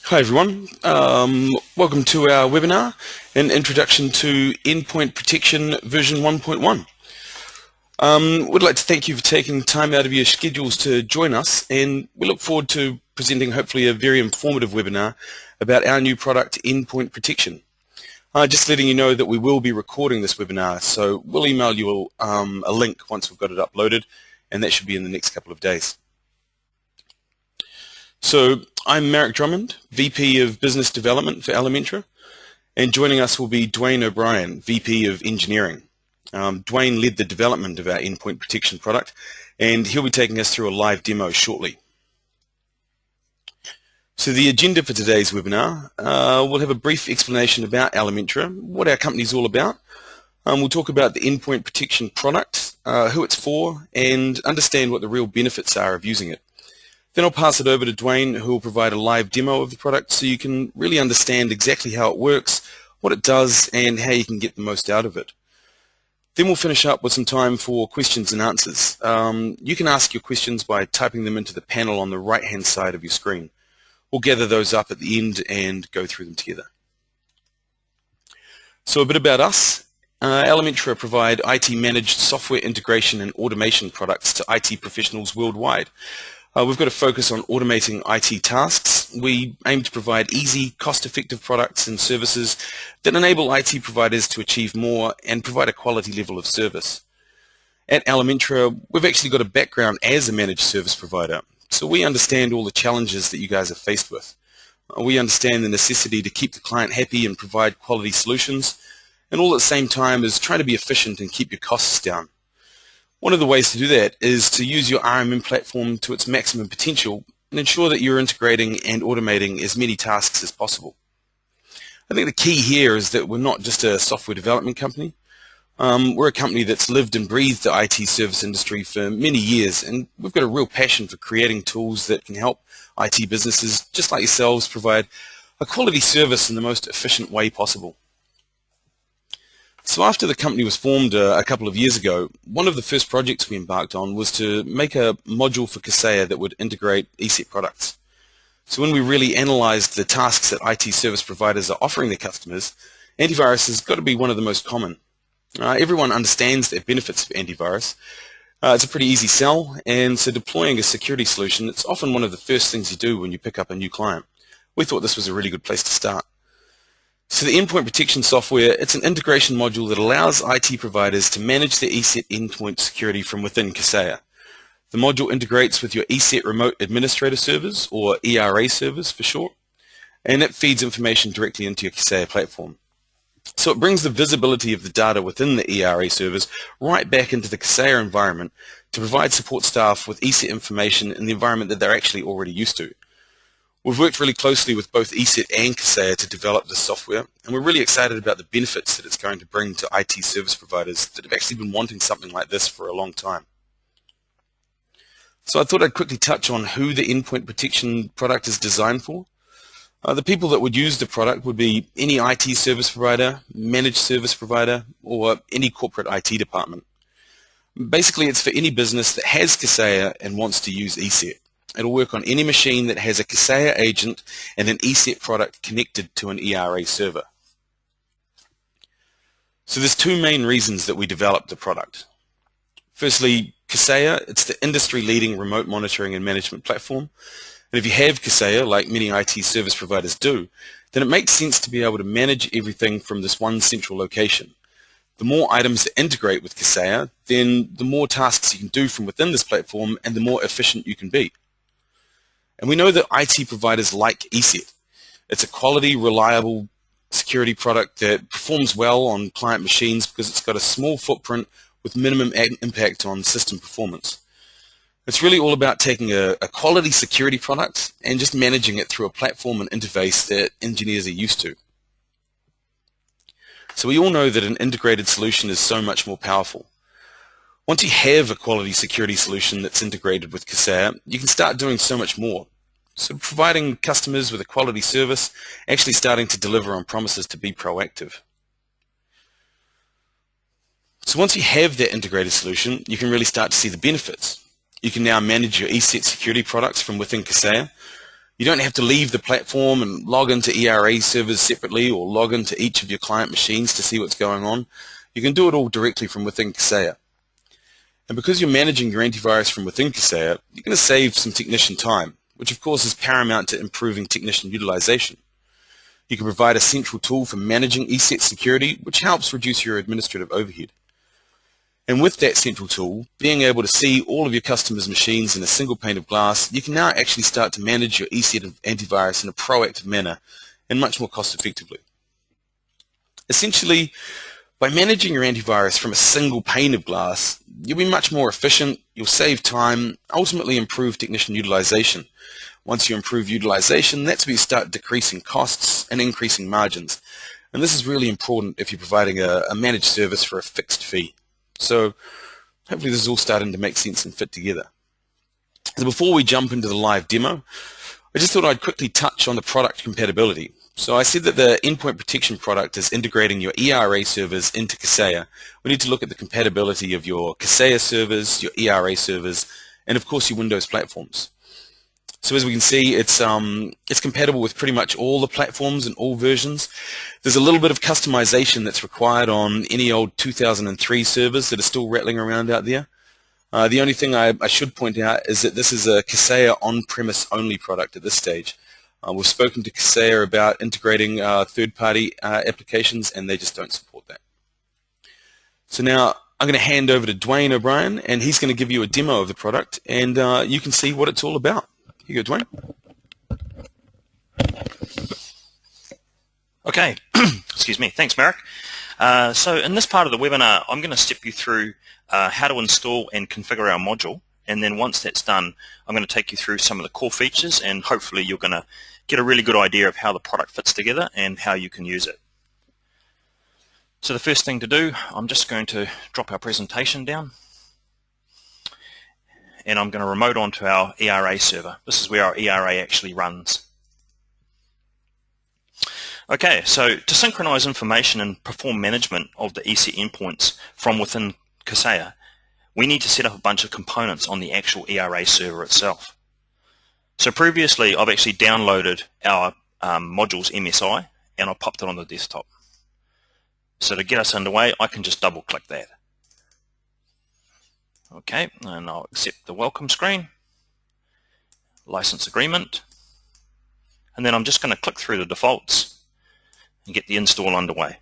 Hi everyone, welcome to our webinar, an introduction to Endpoint Protection version 1.1. We'd like to thank you for taking time out of your schedules to join us, and we look forward to presenting hopefully a very informative webinar about our new product, Endpoint Protection. Just letting you know that we will be recording this webinar, so we'll email you a link once we've got it uploaded, and that should be in the next couple of days. So I'm Marek Drummond, VP of Business Development for Elementra, and joining us will be Duanne O'Brien, VP of Engineering. Duanne led the development of our Endpoint Protection product, and he'll be taking us through a live demo shortly. So the agenda for today's webinar, we'll have a brief explanation about Elementra, what our company is all about. We'll talk about the Endpoint Protection product, who it's for, and understand what the real benefits are of using it. Then I'll pass it over to Duanne, who will provide a live demo of the product so you can really understand exactly how it works, what it does, and how you can get the most out of it. Then we'll finish up with some time for questions and answers. You can ask your questions by typing them into the panel on the right-hand side of your screen. We'll gather those up at the end and go through them together. So a bit about us. Elementra provide IT-managed software integration and automation products to IT professionals worldwide. We've got a focus on automating IT tasks. We aim to provide easy, cost-effective products and services that enable IT providers to achieve more and provide a quality level of service. At Elementra, we've actually got a background as a managed service provider, so we understand all the challenges that you guys are faced with. We understand the necessity to keep the client happy and provide quality solutions, and all at the same time is trying to be efficient and keep your costs down. One of the ways to do that is to use your RMM platform to its maximum potential and ensure that you're integrating and automating as many tasks as possible. I think the key here is that we're not just a software development company. We're a company that's lived and breathed the IT service industry for many years, and we've got a real passion for creating tools that can help IT businesses, just like yourselves, provide a quality service in the most efficient way possible. So after the company was formed a couple of years ago, one of the first projects we embarked on was to make a module for Kaseya that would integrate ESET products. So when we really analyzed the tasks that IT service providers are offering their customers, antivirus has got to be one of the most common. Everyone understands the benefits of antivirus. It's a pretty easy sell, and so deploying a security solution, it's often one of the first things you do when you pick up a new client. We thought this was a really good place to start. So the Endpoint Protection software, it's an integration module that allows IT providers to manage their ESET endpoint security from within Kaseya. The module integrates with your ESET Remote Administrator servers, or ERA servers for short, and it feeds information directly into your Kaseya platform. So it brings the visibility of the data within the ERA servers right back into the Kaseya environment to provide support staff with ESET information in the environment that they're actually already used to. We've worked really closely with both ESET and Kaseya to develop this software, and we're really excited about the benefits that it's going to bring to IT service providers that have actually been wanting something like this for a long time. So I thought I'd quickly touch on who the Endpoint Protection product is designed for. The people that would use the product would be any IT service provider, managed service provider, or any corporate IT department. Basically, it's for any business that has Kaseya and wants to use ESET. It'll work on any machine that has a Kaseya agent and an ESET product connected to an ERA server. So there's two main reasons that we developed the product. Firstly, Kaseya, it's the industry-leading remote monitoring and management platform. And if you have Kaseya, like many IT service providers do, then it makes sense to be able to manage everything from this one central location. The more items that integrate with Kaseya, then the more tasks you can do from within this platform and the more efficient you can be. And we know that IT providers like ESET. It's a quality, reliable security product that performs well on client machines because it's got a small footprint with minimum impact on system performance. It's really all about taking a quality security product and just managing it through a platform and interface that engineers are used to. So we all know that an integrated solution is so much more powerful. Once you have a quality security solution that's integrated with Kaseya, you can start doing so much more. So providing customers with a quality service, actually starting to deliver on promises to be proactive. So once you have that integrated solution, you can really start to see the benefits. You can now manage your ESET security products from within Kaseya. You don't have to leave the platform and log into ERA servers separately or log into each of your client machines to see what's going on. You can do it all directly from within Kaseya. And because you're managing your antivirus from within Kaseya, you're going to save some technician time, which of course is paramount to improving technician utilization. You can provide a central tool for managing ESET security, which helps reduce your administrative overhead. And with that central tool, being able to see all of your customers' machines in a single pane of glass, you can now actually start to manage your ESET antivirus in a proactive manner and much more cost effectively. Essentially, by managing your antivirus from a single pane of glass, you'll be much more efficient, you'll save time, ultimately improve technician utilization. Once you improve utilization, that's where you start decreasing costs and increasing margins. And this is really important if you're providing a managed service for a fixed fee. So hopefully this is all starting to make sense and fit together. So before we jump into the live demo, I just thought I'd quickly touch on the product compatibility. So I said that the Endpoint Protection product is integrating your ERA servers into Kaseya. We need to look at the compatibility of your Kaseya servers, your ERA servers, and of course your Windows platforms. So as we can see, it's compatible with pretty much all the platforms and all versions. There's a little bit of customization that's required on any old 2003 servers that are still rattling around out there. The only thing I should point out is that this is a Kaseya on-premise only product at this stage. We've spoken to Kaseya about integrating third-party applications, and they just don't support that. So now I'm going to hand over to Duanne O'Brien, and he's going to give you a demo of the product, and you can see what it's all about. Here you go, Duanne. Okay, excuse me. Thanks, Marek. So in this part of the webinar, I'm going to step you through how to install and configure our module. And then once that's done, I'm going to take you through some of the core features, and hopefully you're going to get a really good idea of how the product fits together and how you can use it. So the first thing to do, I'm just going to drop our presentation down. And I'm going to remote onto our ERA server. This is where our ERA actually runs. Okay, so to synchronize information and perform management of the ESET endpoints from within Kaseya, we need to set up a bunch of components on the actual ERA server itself. So previously, I've actually downloaded our module's MSI, and I popped it on the desktop. So to get us underway, I can just double-click that. Okay, and I'll accept the welcome screen, license agreement, and then I'm just going to click through the defaults and get the install underway.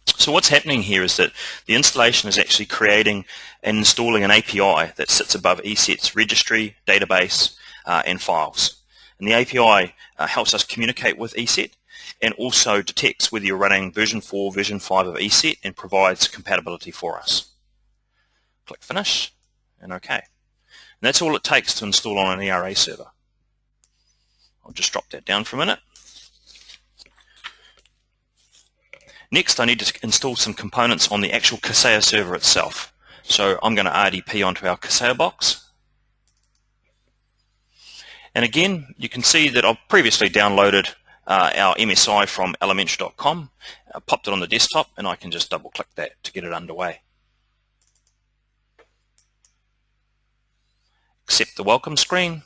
So what's happening here is that the installation is actually creating and installing an API that sits above ESET's registry, database, and files. And the API helps us communicate with ESET and also detects whether you're running version 4, version 5 of ESET, and provides compatibility for us. Click Finish, and OK. And that's all it takes to install on an ERA server. I'll just drop that down for a minute. Next, I need to install some components on the actual Kaseya server itself. So I'm going to RDP onto our Kaseya box. And again, you can see that I've previously downloaded our MSI from elementary.com, popped it on the desktop, and I can just double-click that to get it underway. Accept the welcome screen,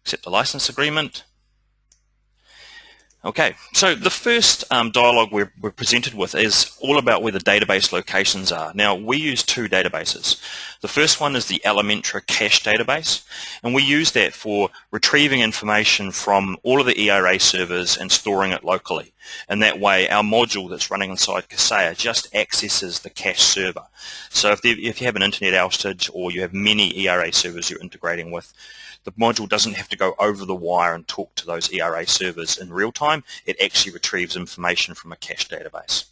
accept the license agreement. Okay, so the first dialog we're presented with is all about where the database locations are. Now, we use two databases. The first one is the Elementra cache database, and we use that for retrieving information from all of the ERA servers and storing it locally. And that way, our module that's running inside Kaseya just accesses the cache server. So if you have an internet outage or you have many ERA servers you're integrating with, the module doesn't have to go over the wire and talk to those ERA servers in real time. It actually retrieves information from a cache database.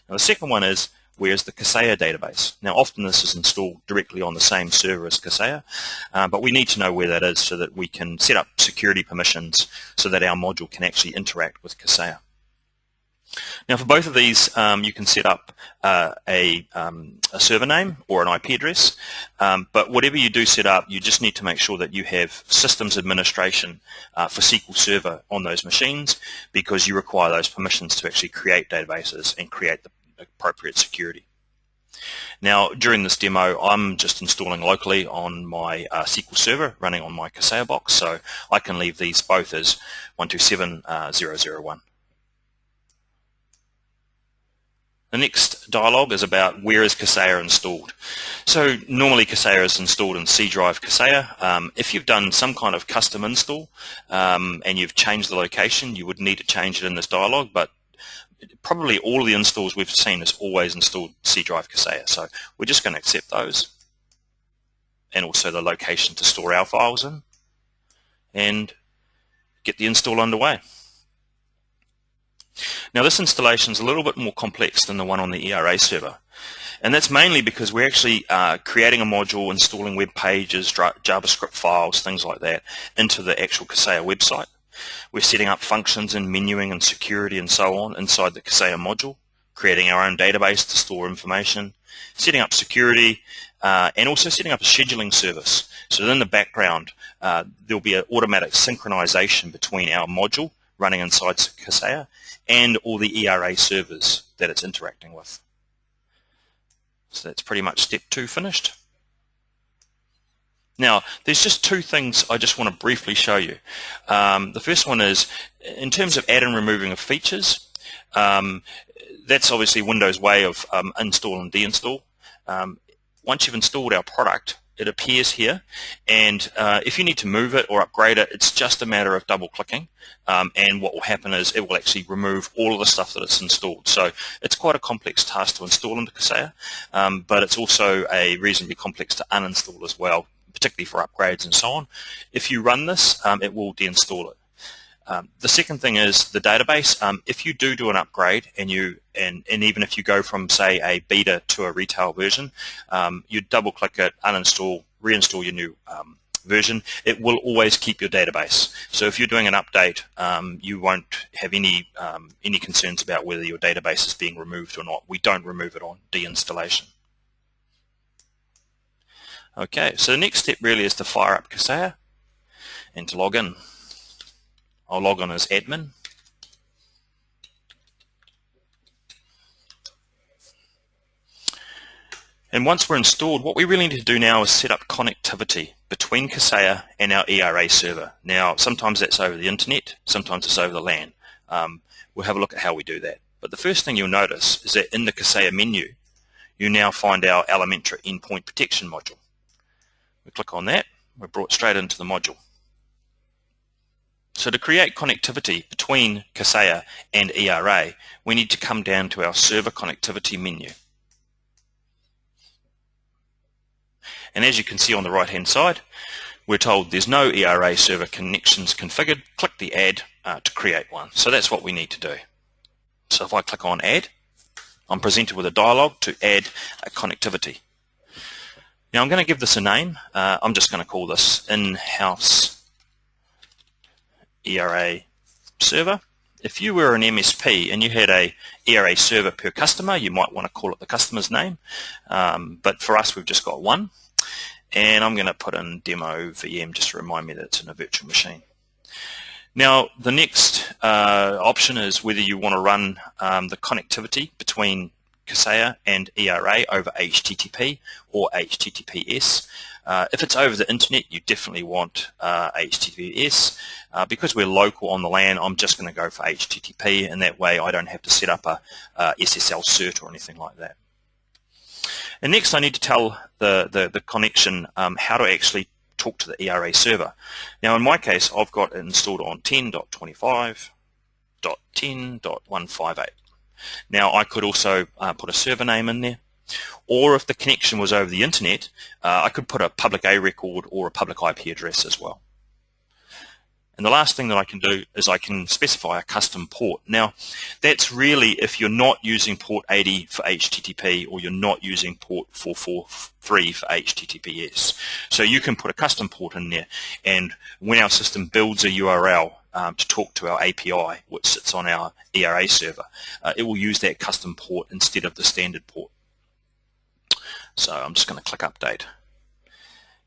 Now the second one is, where's the Kaseya database? Now often this is installed directly on the same server as Kaseya, but we need to know where that is so that we can set up security permissions so that our module can actually interact with Kaseya. Now for both of these, you can set up a server name or an IP address, but whatever you do set up, you just need to make sure that you have systems administration for SQL Server on those machines, because you require those permissions to actually create databases and create the appropriate security. Now, during this demo, I'm just installing locally on my SQL Server running on my Kaseya box, so I can leave these both as 127.0.0.1. The next dialog is about where is Kaseya installed. So normally Kaseya is installed in C drive Kaseya. If you've done some kind of custom install and you've changed the location, you would need to change it in this dialog, but probably all of the installs we've seen is always installed C drive Kaseya. So we're just going to accept those, and also the location to store our files in, and get the install underway. Now this installation is a little bit more complex than the one on the ERA server, and that's mainly because we're actually creating a module, installing web pages, JavaScript files, things like that, into the actual Kaseya website. We're setting up functions and menuing and security and so on inside the Kaseya module, creating our own database to store information, setting up security, and also setting up a scheduling service. So in the background, there'll be an automatic synchronization between our module running inside Kaseya and all the ERA servers that it's interacting with. So that's pretty much step 2 finished. Now, there's just 2 things I just want to briefly show you. The first one is, in terms of add and removing of features, that's obviously Windows' way of install and deinstall. Once you've installed our product, it appears here, and if you need to move it or upgrade it, it's just a matter of double-clicking, and what will happen is it will actually remove all of the stuff that it's installed. So it's quite a complex task to install into Kaseya, but it's also a reasonably complex to uninstall as well, particularly for upgrades and so on. If you run this, it will deinstall it. The second thing is the database. If you do an upgrade and even if you go from, say, a beta to a retail version, you double click it, uninstall, reinstall your new version, it will always keep your database. So if you're doing an update, you won't have any concerns about whether your database is being removed or not. We don't remove it on deinstallation. Okay, so the next step really is to fire up Kaseya and to log in. I'll log on as admin. And once we're installed, what we really need to do now is set up connectivity between Kaseya and our ERA server. Now, sometimes that's over the internet, sometimes it's over the LAN. We'll have a look at how we do that. But the first thing you'll notice is that in the Kaseya menu, you now find our Elementor Endpoint Protection module. We click on that, we're brought straight into the module. So to create connectivity between Kaseya and ERA, we need to come down to our server connectivity menu. And as you can see on the right hand side, we're told there's no ERA server connections configured. Click the add to create one. So that's what we need to do. So if I click on add, I'm presented with a dialog to add a connectivity. Now I'm going to give this a name. I'm just going to call this in-house ERA server. If you were an MSP and you had a ERA server per customer, you might want to call it the customer's name. But for us, we've just got one. And I'm going to put in demo VM just to remind me that it's in a virtual machine. Now, the next option is whether you want to run the connectivity between Kaseya and ERA over HTTP or HTTPS. If it's over the internet, you definitely want HTTPS. Because we're local on the LAN, I'm just going to go for HTTP, and that way I don't have to set up a SSL cert or anything like that. And next I need to tell the connection how to actually talk to the ERA server. Now in my case, I've got it installed on 10.25.10.158. Now I could also put a server name in there, or if the connection was over the internet, I could put a public A record or a public IP address as well. And the last thing that I can do is I can specify a custom port. Now, that's really if you're not using port 80 for HTTP or you're not using port 443 for HTTPS. So you can put a custom port in there, and when our system builds a URL to talk to our API, which sits on our ERA server, it will use that custom port instead of the standard port. So I'm just going to click Update.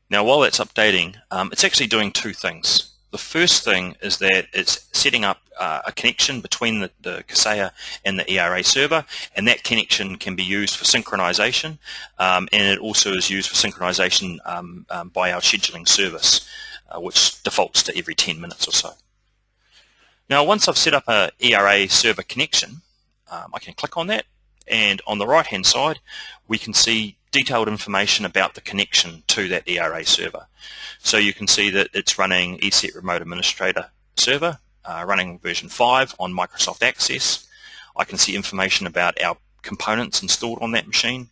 Now, while that's updating, it's actually doing 2 things. The first thing is that it's setting up a connection between the Kaseya and the ERA server, and that connection can be used for synchronization, and it also is used for synchronization by our scheduling service, which defaults to every 10 minutes or so. Now, once I've set up a ERA server connection, I can click on that, and on the right-hand side, we can see detailed information about the connection to that ERA server. So you can see that it's running ESET Remote Administrator server, running version 5 on Microsoft Access. I can see information about our components installed on that machine.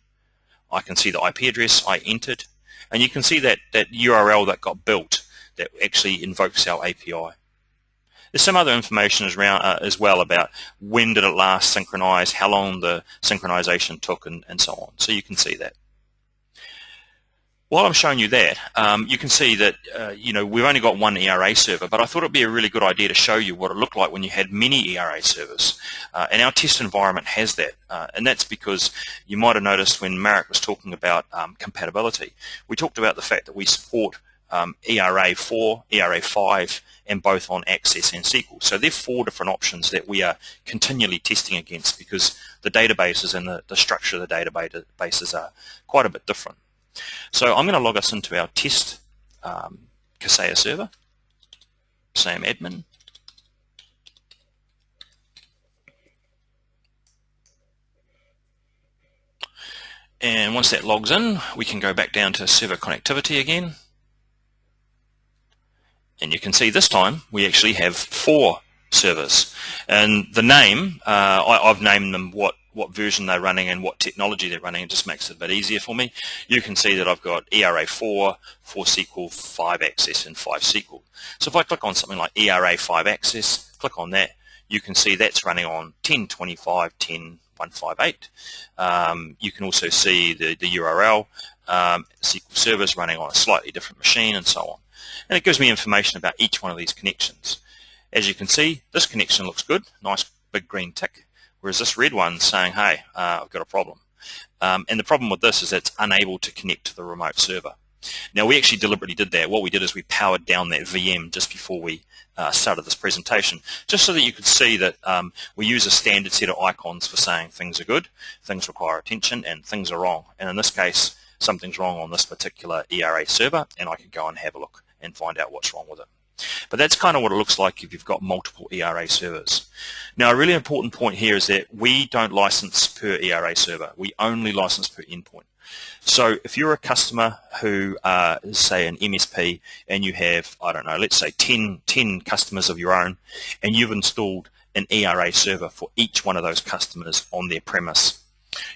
I can see the IP address I entered, and you can see that URL that got built that actually invokes our API. There's some other information as well about when did it last synchronize, how long the synchronization took, and so on. So you can see that. While I'm showing you that, you can see that we've only got one ERA server, but I thought it would be a really good idea to show you what it looked like when you had many ERA servers. And our test environment has that, and that's because you might have noticed when Marek was talking about compatibility, we talked about the fact that we support ERA 4, ERA 5, and both on Access and SQL. So there are 4 different options that we are continually testing against because the databases and the structure of the databases are quite a bit different. So I'm going to log us into our test Kaseya server, SAM admin. And once that logs in, we can go back down to server connectivity again. And you can see this time we actually have 4 servers. And the name, I've named them what version they're running and what technology they're running. It just makes it a bit easier for me. You can see that I've got ERA 4, 4 SQL, 5 Access, and 5 SQL. So if I click on something like ERA 5 Access, click on that, you can see that's running on 10.25.10.158. You can also see the URL, SQL servers running on a slightly different machine, and so on. And it gives me information about each one of these connections. As you can see, this connection looks good, nice big green tick, whereas this red one's saying, hey, I've got a problem. And the problem with this is it's unable to connect to the remote server. Now, we actually deliberately did that. What we did is we powered down that VM just before we started this presentation, just so that you could see that we use a standard set of icons for saying things are good, things require attention, and things are wrong. And in this case, something's wrong on this particular ERA server, and I can go and have a look and find out what's wrong with it. But that's kind of what it looks like if you've got multiple ERA servers. Now, a really important point here is that we don't license per ERA server. We only license per endpoint. So if you're a customer who is, say, an MSP, and you have, I don't know, let's say 10 customers of your own, and you've installed an ERA server for each one of those customers on their premise,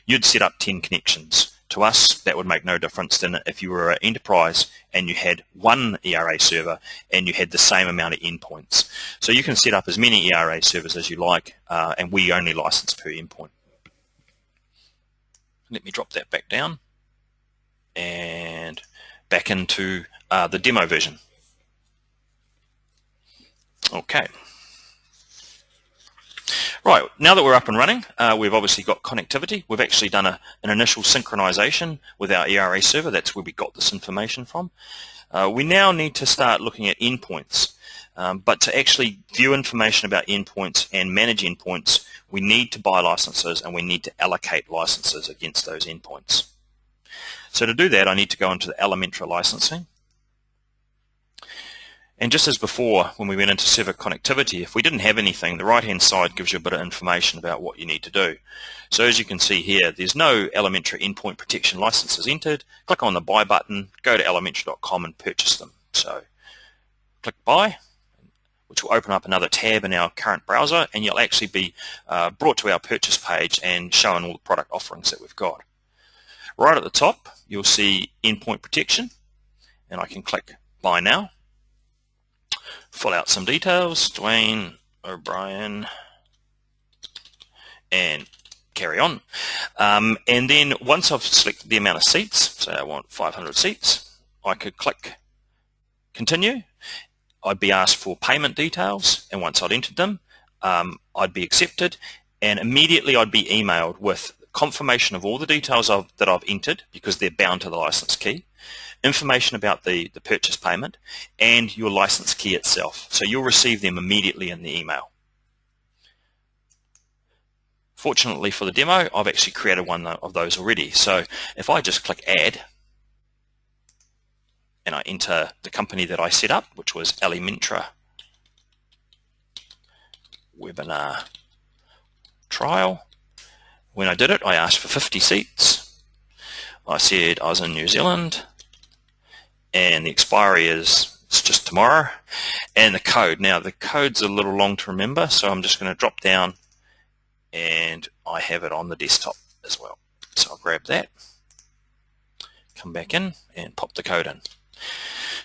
you'd set up 10 connections. To us, that would make no difference than if you were an enterprise and you had one ERA server and you had the same amount of endpoints. So you can set up as many ERA servers as you like, and we only license per endpoint. Let me drop that back down and back into the demo version. Okay. Right, now that we're up and running, we've obviously got connectivity. We've actually done an initial synchronization with our ERA server. That's where we got this information from. We now need to start looking at endpoints. But to actually view information about endpoints and manage endpoints, we need to buy licenses and we need to allocate licenses against those endpoints. So to do that, I need to go into the Elementra licensing. And just as before, when we went into server connectivity, if we didn't have anything, the right-hand side gives you a bit of information about what you need to do. So as you can see here, there's no Elementra Endpoint Protection licenses entered. Click on the Buy button, go to elementra.com and purchase them. So click Buy, which will open up another tab in our current browser, and you'll actually be brought to our purchase page and shown all the product offerings that we've got. Right at the top, you'll see Endpoint Protection, and I can click Buy Now. Fill out some details, Duanne O'Brien, and carry on. And then once I've selected the amount of seats, so I want 500 seats, I could click Continue. I'd be asked for payment details, and once I'd entered them, I'd be accepted, and immediately I'd be emailed with confirmation of all the details that I've entered, because they're bound to the license key. information about the purchase payment, and your license key itself. So you'll receive them immediately in the email. Fortunately for the demo, I've actually created one of those already. So if I just click Add, and I enter the company that I set up, which was Elementra Webinar Trial. When I did it, I asked for 50 seats. I said I was in New Zealand, and the expiry is just tomorrow, and the code. Now the code's a little long to remember, so I'm just going to drop down, and I have it on the desktop as well. So I'll grab that, come back in, and pop the code in.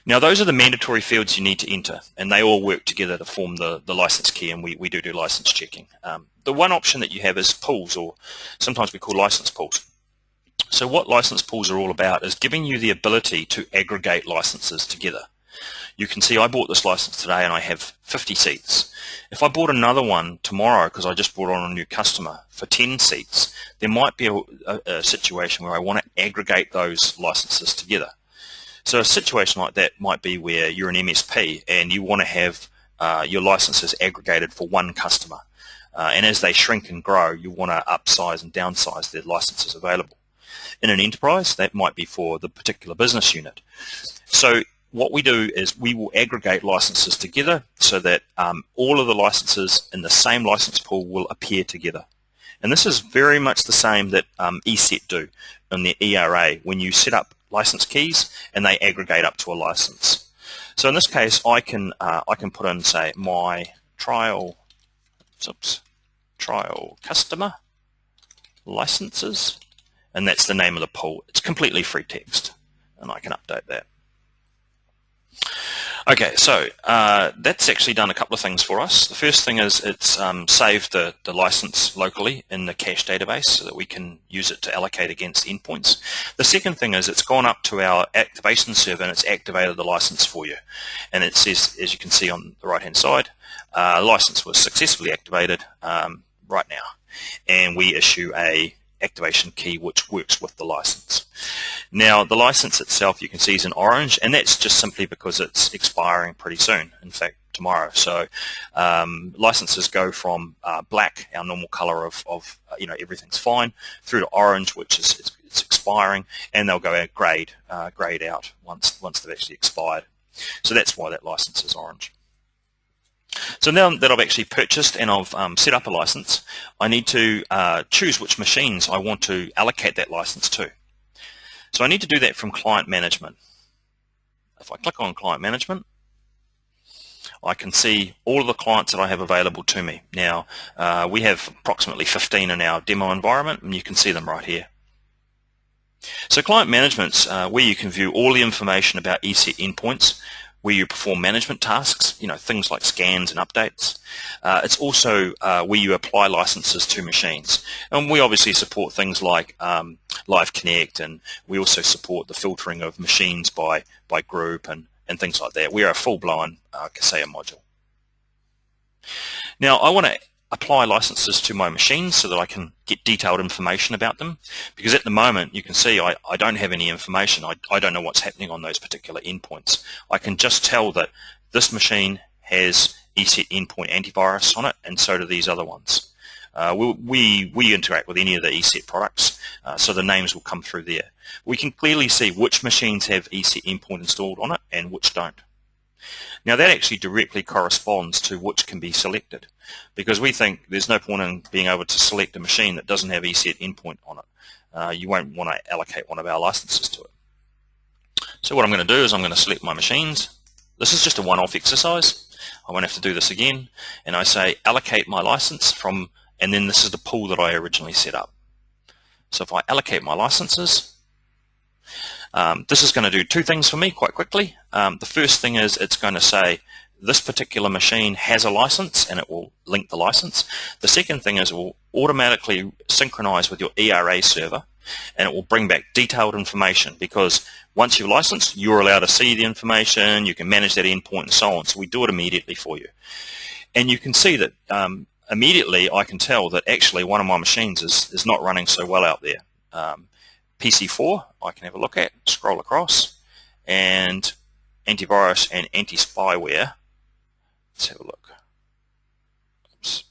Now those are the mandatory fields you need to enter, and they all work together to form the license key, and we do license checking. The one option that you have is pools, or sometimes we call license pools. So what license pools are all about is giving you the ability to aggregate licenses together. You can see I bought this license today and I have 50 seats. If I bought another one tomorrow because I just brought on a new customer for 10 seats, there might be a situation where I want to aggregate those licenses together. So a situation like that might be where you're an MSP and you want to have your licenses aggregated for one customer. And as they shrink and grow, you want to upsize and downsize their licenses available. In an enterprise, that might be for the particular business unit. So what we do is we will aggregate licenses together so that all of the licenses in the same license pool will appear together. And this is very much the same that ESET do in the ERA when you set up license keys and they aggregate up to a license. So in this case, I can put in, say, my trial customer licenses, and that's the name of the pool. It's completely free text, and I can update that. Okay, so that's actually done a couple of things for us. The first thing is it's saved the license locally in the cache database so that we can use it to allocate against endpoints. The second thing is it's gone up to our activation server and it's activated the license for you. And it says, as you can see on the right-hand side, license was successfully activated right now. And we issue a activation key which works with the license. Now the license itself you can see is in orange, and that's just simply because it's expiring pretty soon, in fact tomorrow. So licenses go from black, our normal color of everything's fine, through to orange, which is it's expiring, and they'll go out grayed out once they've actually expired. So that's why that license is orange. So now that I've actually purchased and I've set up a license, I need to choose which machines I want to allocate that license to. So I need to do that from Client Management. If I click on Client Management, I can see all of the clients that I have available to me. Now, we have approximately 15 in our demo environment, and you can see them right here. So Client Management's where you can view all the information about ESET endpoints, where you perform management tasks, things like scans and updates. It's also where you apply licenses to machines. And we obviously support things like Live Connect, and we also support the filtering of machines by group and things like that. We are a full-blown Kaseya module. Now, I want to apply licenses to my machines so that I can get detailed information about them, because at the moment you can see I don't have any information. I don't know what's happening on those particular endpoints. I can just tell that this machine has ESET endpoint antivirus on it, and so do these other ones. We interact with any of the ESET products, so the names will come through there. We can clearly see which machines have ESET endpoint installed on it and which don't. Now that actually directly corresponds to which can be selected, because we think there's no point in being able to select a machine that doesn't have ESET endpoint on it. You won't want to allocate one of our licenses to it. So what I'm going to do is I'm going to select my machines. This is just a one-off exercise. I won't have to do this again. And I say allocate my license from, and then this is the pool that I originally set up. So if I allocate my licenses, this is going to do two things for me quite quickly. The first thing is it's going to say this particular machine has a license, and it will link the license. The second thing is it will automatically synchronize with your ERA server, and it will bring back detailed information, because once you've licensed, you're allowed to see the information, you can manage that endpoint and so on. So we do it immediately for you. And you can see that immediately I can tell that actually one of my machines is not running so well out there. PC4, I can have a look at, scroll across, and antivirus and anti-spyware. Let's have a look. Oops.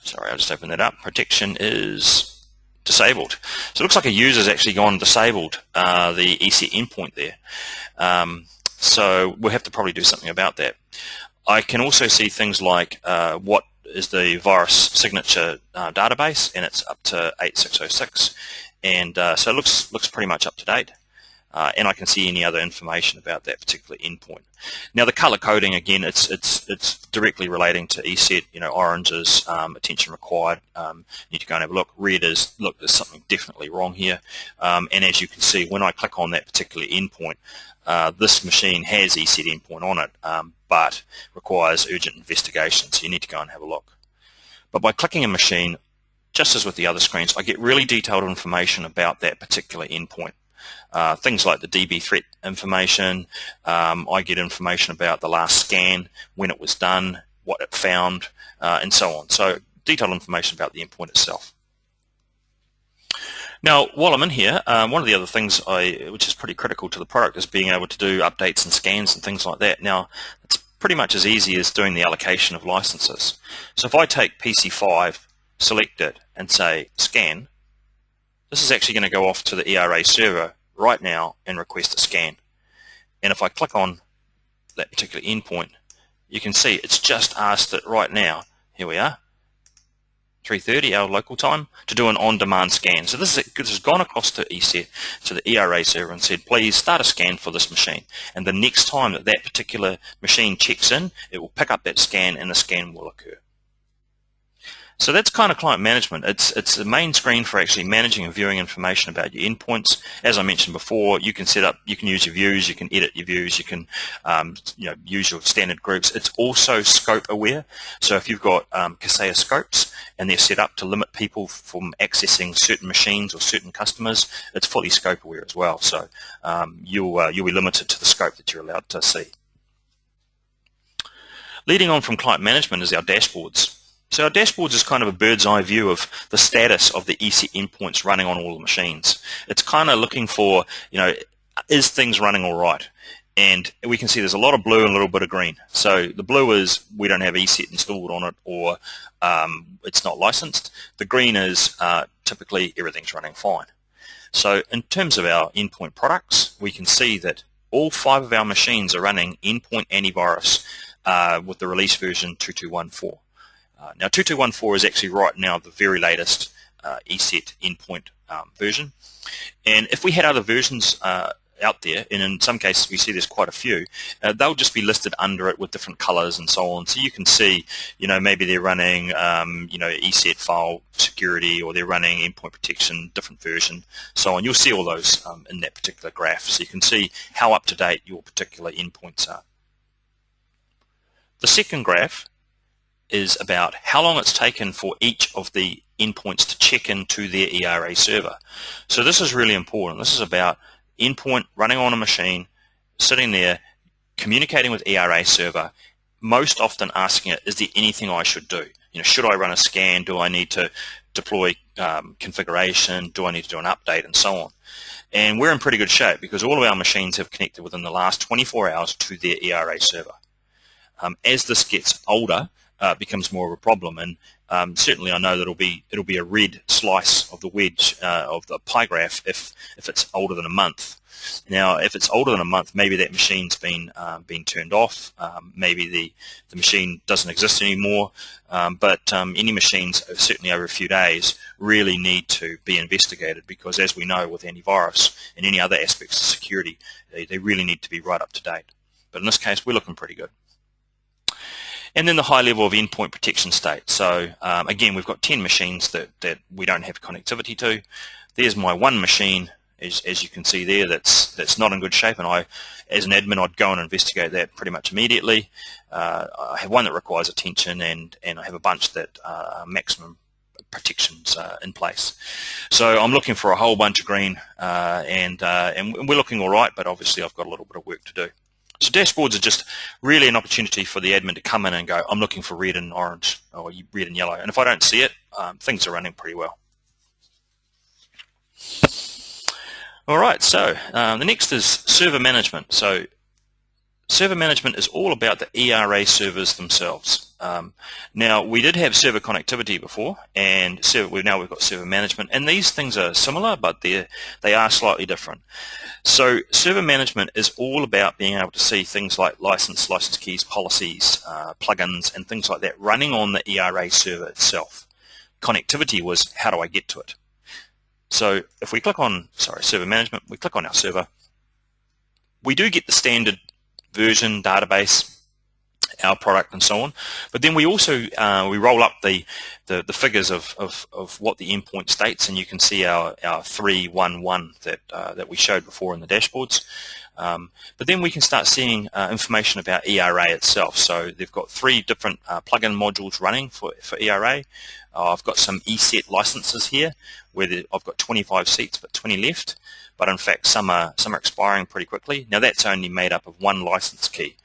Sorry, I'll just open that up. Protection is disabled. So it looks like a user's actually gone and disabled the ESET endpoint there. So we'll have to probably do something about that. I can also see things like what is the virus signature database, and it's up to 8606, and so it looks pretty much up to date. And I can see any other information about that particular endpoint. Now the color coding, again, it's directly relating to ESET. You know, orange is attention required. Need to go and have a look. Red is, look, there's something definitely wrong here. And as you can see, when I click on that particular endpoint, this machine has ESET endpoint on it, but requires urgent investigation, so you need to go and have a look. But by clicking a machine, just as with the other screens, I get really detailed information about that particular endpoint. Things like the DB threat information, I get information about the last scan, when it was done, what it found, and so on. So detailed information about the endpoint itself. Now, while I'm in here, one of the other things which is pretty critical to the product is being able to do updates and scans and things like that. Now, it's pretty much as easy as doing the allocation of licenses. So if I take PC5, select it, and say scan, this is actually going to go off to the ERA server right now and request a scan. And if I click on that particular endpoint, you can see it's just asked it right now. Here we are, 3:30 our local time, to do an on-demand scan. So this has gone across to ESET, to the ERA server, and said, please start a scan for this machine. And the next time that that particular machine checks in, it will pick up that scan and the scan will occur. So that's kind of client management. It's the main screen for actually managing and viewing information about your endpoints. As I mentioned before, you can set up, you can use your views, you can edit your views, you can use your standard groups. It's also scope aware. So if you've got Kaseya scopes and they're set up to limit people from accessing certain machines or certain customers, it's fully scope aware as well. So you'll be limited to the scope that you're allowed to see. Leading on from client management is our dashboards. So our dashboards is kind of a bird's eye view of the status of the ESET endpoints running on all the machines. It's kind of looking for, is things running all right? And we can see there's a lot of blue and a little bit of green. So the blue is we don't have ESET installed on it, or it's not licensed. The green is typically everything's running fine. So in terms of our endpoint products, we can see that all 5 of our machines are running endpoint antivirus with the release version 2214. Now 2214 is actually right now the very latest ESET endpoint version, and if we had other versions out there, and in some cases we see there's quite a few, they'll just be listed under it with different colors and so on, so you can see, maybe they're running ESET file security, or they're running endpoint protection, different version, so on. You'll see all those in that particular graph, so you can see how up to date your particular endpoints are. The second graph is about how long it's taken for each of the endpoints to check into their ERA server. So this is really important. This is about endpoint running on a machine, sitting there, communicating with ERA server, most often asking it, is there anything I should do? Should I run a scan? Do I need to deploy configuration? Do I need to do an update? And so on. And we're in pretty good shape because all of our machines have connected within the last 24 hours to their ERA server. As this gets older, becomes more of a problem, and certainly I know that it'll be a red slice of the wedge of the pie graph if it's older than a month. Now, if it's older than a month, maybe that machine's been turned off. Maybe the machine doesn't exist anymore. But any machines, certainly over a few days, really need to be investigated because, as we know, with antivirus and any other aspects of security, they really need to be right up to date. But in this case, we're looking pretty good. And then the high level of endpoint protection state. So again, we've got 10 machines that we don't have connectivity to. There's my one machine, as you can see there, that's not in good shape, and I, as an admin, I'd go and investigate that pretty much immediately. I have one that requires attention, and I have a bunch that are maximum protections in place. So I'm looking for a whole bunch of green, and we're looking all right, but obviously I've got a little bit of work to do. So dashboards are just really an opportunity for the admin to come in and go, I'm looking for red and orange, or red and yellow. And if I don't see it, things are running pretty well. All right, so the next is server management. So server management is all about the ERA servers themselves. Now, we did have server connectivity before, and now we've got server management, and these things are similar, but they are slightly different. So server management is all about being able to see things like license keys, policies, plugins, and things like that running on the ERA server itself. Connectivity was, how do I get to it? So if we click on, server management, we click on our server, we do get the standard version, database, our product, and so on. But then we also we roll up the figures of what the endpoint states, and you can see our 311 that we showed before in the dashboards. But then we can start seeing information about ERA itself. So they've got 3 different plugin modules running for ERA. I've got some ESET licenses here where I've got 25 seats but 20 left. But in fact, some are expiring pretty quickly. Now that's only made up of 1 license key.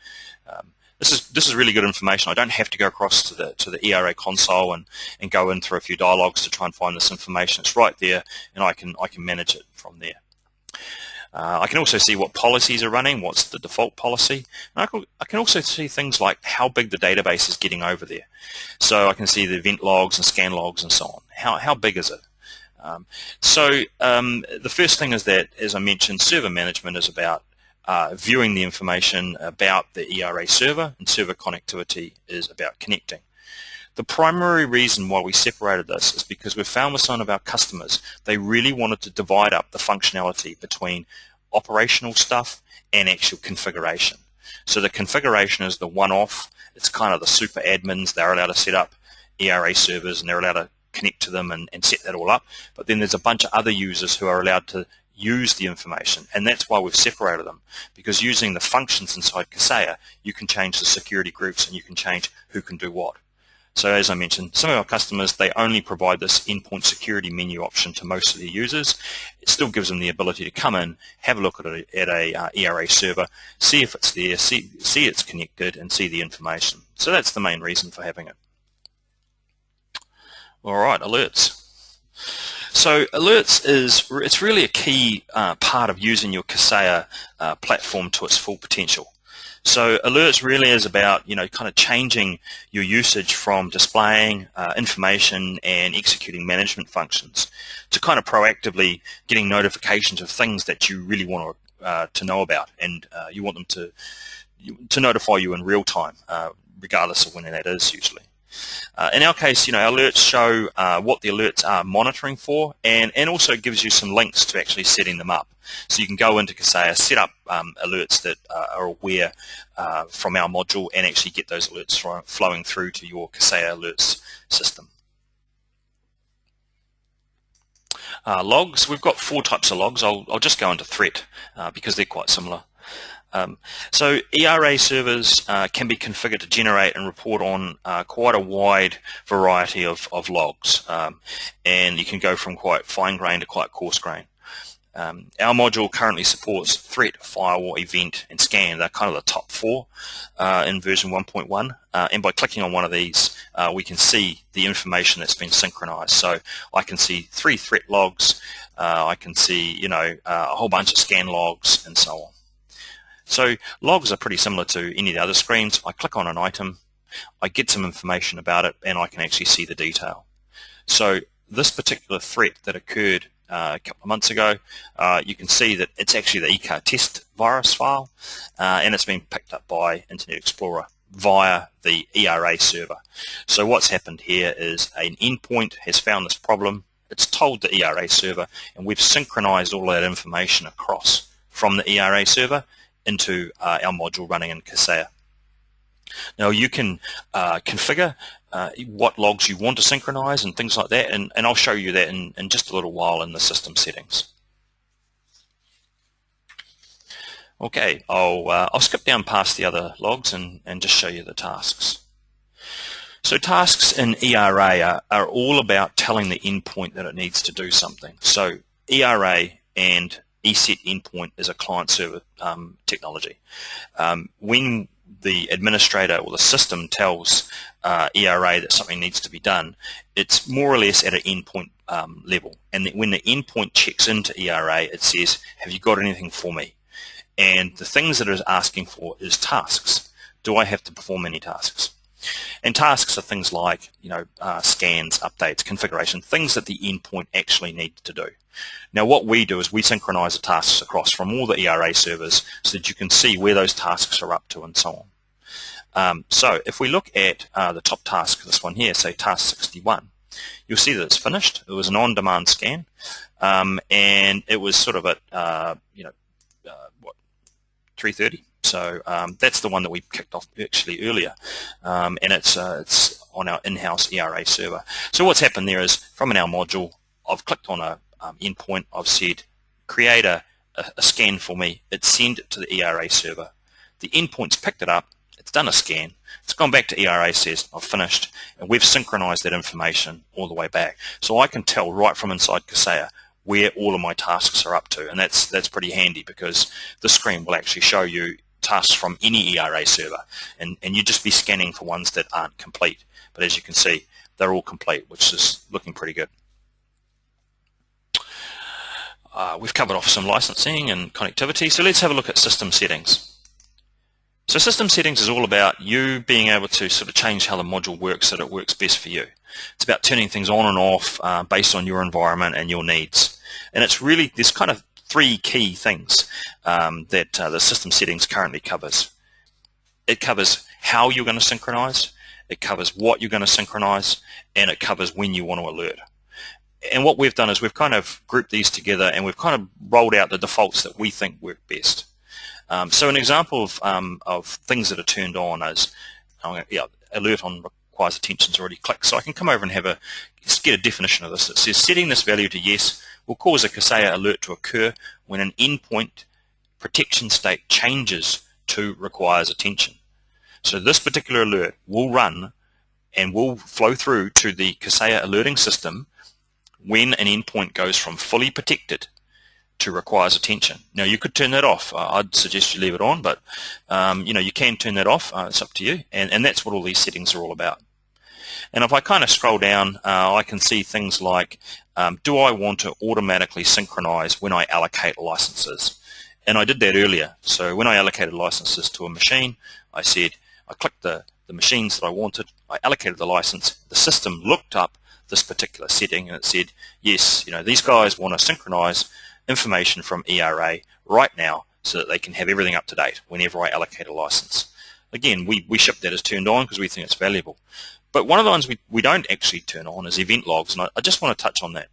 This is really good information. I don't have to go across to the ERA console and go in through a few dialogues to try and find this information. It's right there, and I can manage it from there. I can also see what policies are running, what's the default policy. And I can also see things like how big the database is getting over there. So I can see the event logs and scan logs and so on. How big is it? The first thing is that, as I mentioned, server management is about viewing the information about the ERA server, and server connectivity is about connecting. The primary reason why we separated this is because we found with some of our customers, they really wanted to divide up the functionality between operational stuff and actual configuration. So the configuration is the one-off. It's kind of the super admins. They're allowed to set up ERA servers, and they're allowed to connect to them and set that all up. But then there's a bunch of other users who are allowed to use the information, and that's why we've separated them, because using the functions inside Kaseya, you can change the security groups and you can change who can do what. So as I mentioned, some of our customers, they only provide this endpoint security menu option to most of their users. It still gives them the ability to come in, have a look at a ERA server, see if it's there, see it's connected, and see the information. So that's the main reason for having it. All right, alerts. So alerts it's really a key part of using your Kaseya platform to its full potential. So alerts really is about, kind of changing your usage from displaying information and executing management functions to kind of proactively getting notifications of things that you really want to know about, and you want them to notify you in real time, regardless of when that is usually. In our case, our alerts show what the alerts are monitoring for, and also gives you some links to actually setting them up. So you can go into Kaseya, set up alerts that are aware from our module, and actually get those alerts flowing through to your Kaseya alerts system. Logs, we've got 4 types of logs. I'll just go into threat because they're quite similar. So ERA servers can be configured to generate and report on quite a wide variety of logs, and you can go from quite fine-grained to quite coarse-grained. Our module currently supports threat, firewall, event, and scan. They're kind of the top 4 in version 1.1, and by clicking on one of these, we can see the information that's been synchronized. So I can see 3 threat logs, I can see a whole bunch of scan logs, and so on. So logs are pretty similar to any of the other screens. I click on an item, I get some information about it, and I can actually see the detail. So this particular threat that occurred a couple of months ago, you can see that it's actually the ECAR test virus file, and it's been picked up by Internet Explorer via the ERA server. So what's happened here is an endpoint has found this problem, it's told the ERA server, and we've synchronized all that information across from the ERA server into our module running in Kaseya. Now you can configure what logs you want to synchronize and things like that, and I'll show you that in just a little while in the system settings. Okay, I'll skip down past the other logs and just show you the tasks. So tasks in ERA are all about telling the endpoint that it needs to do something. So ERA and ESET endpoint is a client-server technology. When the administrator or the system tells ERA that something needs to be done, it's more or less at an endpoint level. And when the endpoint checks into ERA, it says, have you got anything for me? And the things that it is asking for is tasks. Do I have to perform any tasks? And tasks are things like, scans, updates, configuration, things that the endpoint actually needs to do. Now, what we do is we synchronize the tasks across from all the ERA servers so that you can see where those tasks are up to and so on. So if we look at the top task, this one here, say task 61, you'll see that it's finished. It was an on-demand scan, and it was sort of at 3:30. So that's the one that we kicked off actually earlier, and it's on our in-house ERA server. So what's happened there is, from an our module, I've clicked on a endpoint. I've said, create a scan for me. It's sent it to the ERA server. The endpoint's picked it up. It's done a scan. It's gone back to ERA, says I've finished, and we've synchronized that information all the way back. So I can tell right from inside Kaseya where all of my tasks are up to, and that's pretty handy, because the screen will actually show you tasks from any ERA server, and you just be scanning for ones that aren't complete. But as you can see, they're all complete, which is looking pretty good. We've covered off some licensing and connectivity, so let's have a look at system settings. So system settings is all about you being able to sort of change how the module works so that it works best for you. It's about turning things on and off based on your environment and your needs. And it's really, there's kind of three key things that the system settings currently covers. It covers how you're going to synchronize, it covers what you're going to synchronize, and it covers when you want to alert. And what we've done is we've kind of grouped these together, and we've kind of rolled out the defaults that we think work best. So an example of things that are turned on is, alert on requires attention is already clicked. So I can come over and just get a definition of this. It says, setting this value to yes will cause a Kaseya alert to occur when an endpoint protection state changes to requires attention. So this particular alert will run and will flow through to the Kaseya alerting system when an endpoint goes from fully protected to requires attention. Now, you could turn that off. I'd suggest you leave it on, but you can turn that off. It's up to you, and that's what all these settings are all about. And if I kind of scroll down, I can see things like, do I want to automatically synchronize when I allocate licenses? And I did that earlier. So when I allocated licenses to a machine, I clicked the machines that I wanted, I allocated the license, the system looked up this particular setting, and it said, yes, these guys want to synchronize information from ERA right now so that they can have everything up to date whenever I allocate a license. Again, we ship that as turned on because we think it's valuable. But one of the ones we don't actually turn on is event logs, and I just want to touch on that.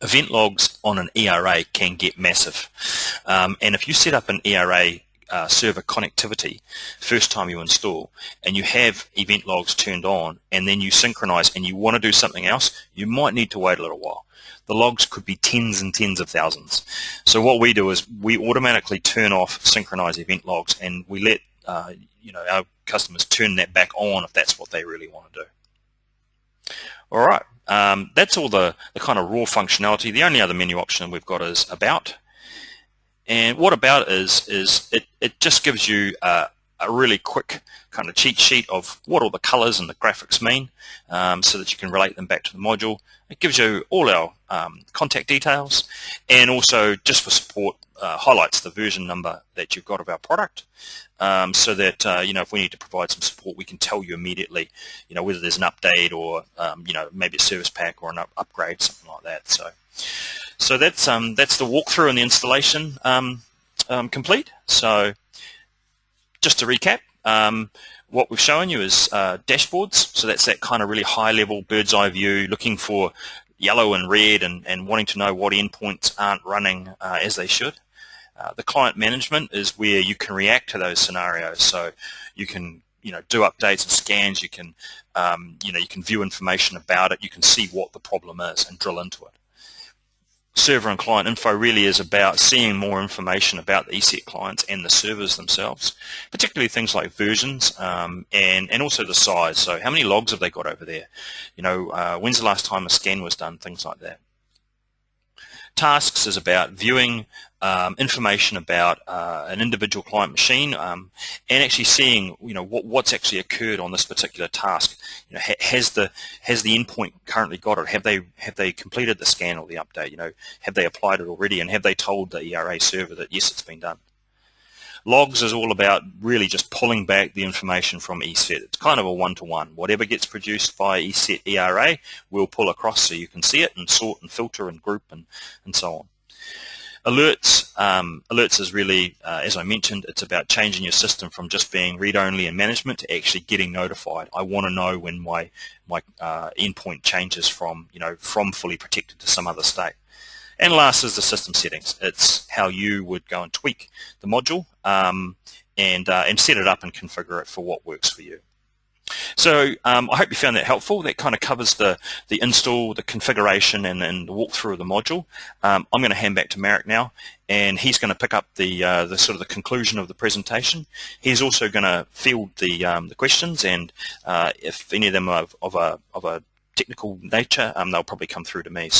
Event logs on an ERA can get massive. And if you set up an ERA server connectivity first time you install, and you have event logs turned on, and then you synchronize and you want to do something else, you might need to wait a little while. The logs could be tens and tens of thousands. So what we do is we automatically turn off synchronize event logs, and we let our customers turn that back on if that's what they really want to do. All right, that's all the kind of raw functionality. The only other menu option we've got is About. And what About is it just gives you a really quick kind of cheat sheet of what all the colors and the graphics mean, so that you can relate them back to the module. It gives you all our contact details, and also, just for support, highlights the version number that you've got of our product, so that if we need to provide some support, we can tell you immediately, whether there's an update or maybe a service pack or an upgrade, something like that. So that's the walkthrough and the installation complete. So just to recap, what we've shown you is dashboards. So that's that kind of really high-level bird's eye view, looking for yellow and red and wanting to know what endpoints aren't running as they should. The client management is where you can react to those scenarios. So you can do updates and scans. You can you can view information about it. You can see what the problem is and drill into it. Server and client info really is about seeing more information about the ESET clients and the servers themselves, particularly things like versions and also the size. So how many logs have they got over there? When's the last time a scan was done? Things like that. Tasks is about viewing information about an individual client machine and actually seeing, what's actually occurred on this particular task. Has the endpoint currently got it? Have they completed the scan or the update? Have they applied it already, and have they told the ERA server that yes, it's been done? Logs is all about really just pulling back the information from ESET. It's kind of a one-to-one. Whatever gets produced by ESET ERA, we'll pull across so you can see it and sort and filter and group and so on. Alerts is really, as I mentioned, it's about changing your system from just being read-only and management to actually getting notified. I want to know when my endpoint changes from fully protected to some other state. And last is the system settings. It's how you would go and tweak the module and set it up and configure it for what works for you. So I hope you found that helpful. That kind of covers the install, the configuration, and the walkthrough of the module. I'm going to hand back to Marek now, and he's going to pick up the sort of the conclusion of the presentation. He's also going to field the questions, and if any of them are of a technical nature, they'll probably come through to me.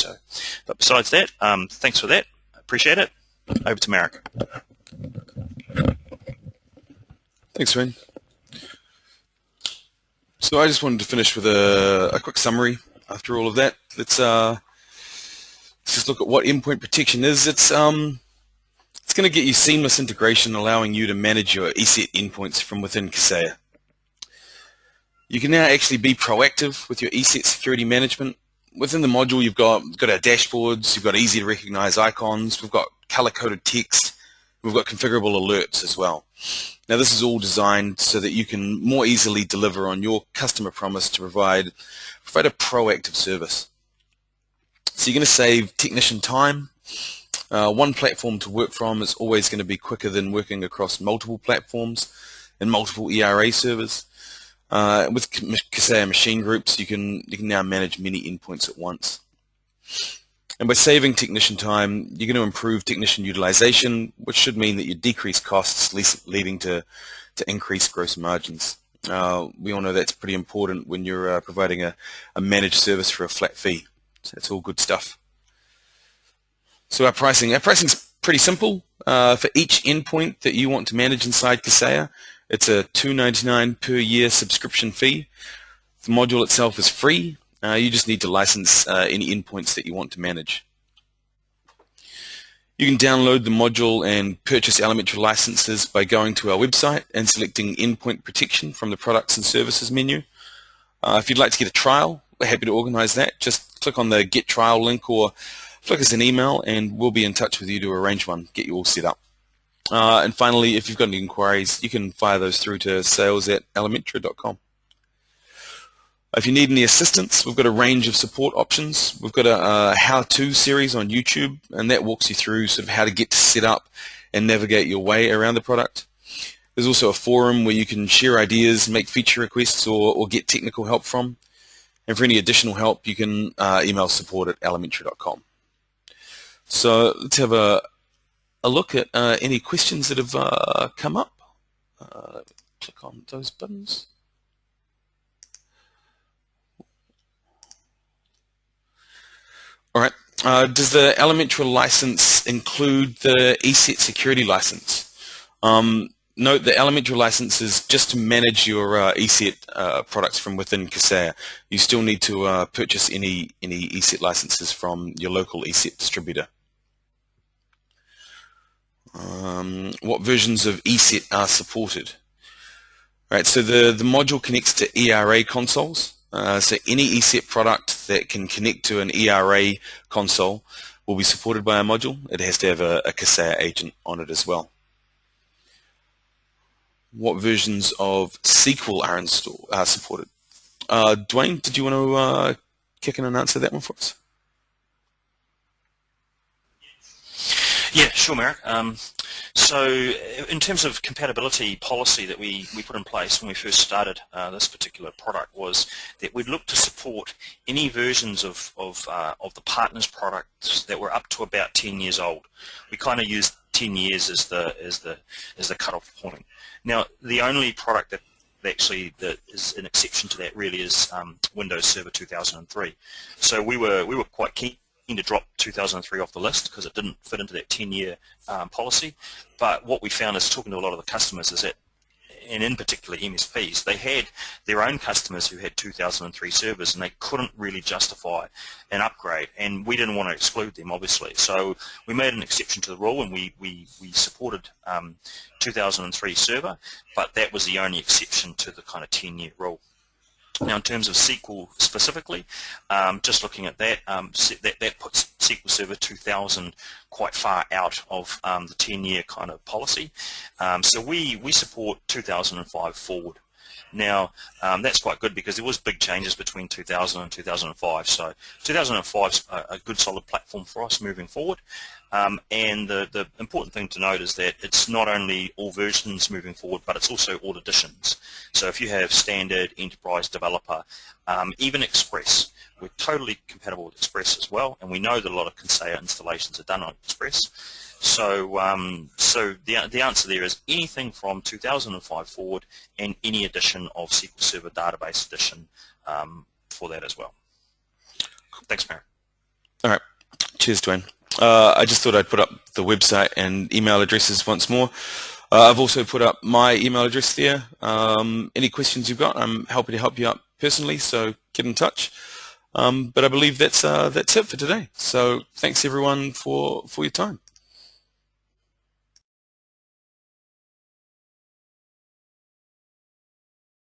But besides that, thanks for that. I appreciate it. Over to Marek. Thanks, Wayne. So I just wanted to finish with a quick summary after all of that. Let's just look at what Endpoint Protection is. It's going to get you seamless integration, allowing you to manage your ESET endpoints from within Kaseya. You can now actually be proactive with your ESET security management. Within the module, you've got our dashboards, you've got easy to recognize icons, we've got color-coded text, we've got configurable alerts as well. Now, this is all designed so that you can more easily deliver on your customer promise to provide a proactive service. So you're going to save technician time. One platform to work from is always going to be quicker than working across multiple platforms and multiple ERA servers. With Kaseya machine groups, you can now manage many endpoints at once. And by saving technician time, you're going to improve technician utilization, which should mean that you decrease costs, leading to increased gross margins. We all know that's pretty important when you're providing a managed service for a flat fee. So that's all good stuff. So our pricing's pretty simple. For each endpoint that you want to manage inside Kaseya, it's a $2.99 per year subscription fee. The module itself is free. You just need to license any endpoints that you want to manage. You can download the module and purchase Elementary licenses by going to our website and selecting Endpoint Protection from the Products and Services menu. If you'd like to get a trial, we're happy to organize that. Just click on the Get Trial link or flick us an email and we'll be in touch with you to arrange one, get you all set up. And finally, if you've got any inquiries, you can fire those through to sales@elementary.com. If you need any assistance, we've got a range of support options. We've got a how-to series on YouTube, and that walks you through sort of how to get set up and navigate your way around the product. There's also a forum where you can share ideas, make feature requests, or get technical help from. And for any additional help, you can email support@elementary.com. So let's have a look at any questions that have come up. Click on those buttons. All right. Does the Elementary license include the ESET security license? Note the Elementary license is just to manage your ESET products from within Kaseya. You still need to purchase any ESET licenses from your local ESET distributor. What versions of ESET are supported? All right, so the module connects to ERA consoles. So any ESET product that can connect to an ERA console will be supported by our module. It has to have a Kaseya agent on it as well. What versions of SQL are supported? Duanne, did you want to kick in and answer that one for us? Yeah, sure, Marek. So in terms of compatibility policy that we put in place when we first started this particular product was that we'd look to support any versions of the partners products that were up to about 10 years old. We kind of used 10 years as the cutoff point. Now, the only product that is an exception to that really is Windows Server 2003. So we were quite keen to drop 2003 off the list because it didn't fit into that 10-year policy. But what we found is talking to a lot of the customers is that, and in particular MSPs, they had their own customers who had 2003 servers and they couldn't really justify an upgrade, and we didn't want to exclude them, obviously. So we made an exception to the rule, and we supported 2003 server, but that was the only exception to the kind of 10-year rule. Now, in terms of SQL specifically, just looking at that, that puts SQL Server 2000 quite far out of the 10-year kind of policy. So we support 2005 forward. Now, that's quite good because there was big changes between 2000 and 2005. So 2005 is a good solid platform for us moving forward. And the important thing to note is that it's not only all versions moving forward, but it's also all editions. So if you have standard, enterprise, developer, even Express, we're totally compatible with Express as well, and we know that a lot of Kaseya installations are done on Express. So so the answer there is anything from 2005 forward, and any edition of SQL Server Database Edition for that as well. Thanks, Marek. All right. Cheers, Duanne. I just thought I'd put up the website and email addresses once more. I've also put up my email address there. Any questions you've got, I'm happy to help you out personally, so get in touch. But I believe that's it for today. So thanks everyone for your time.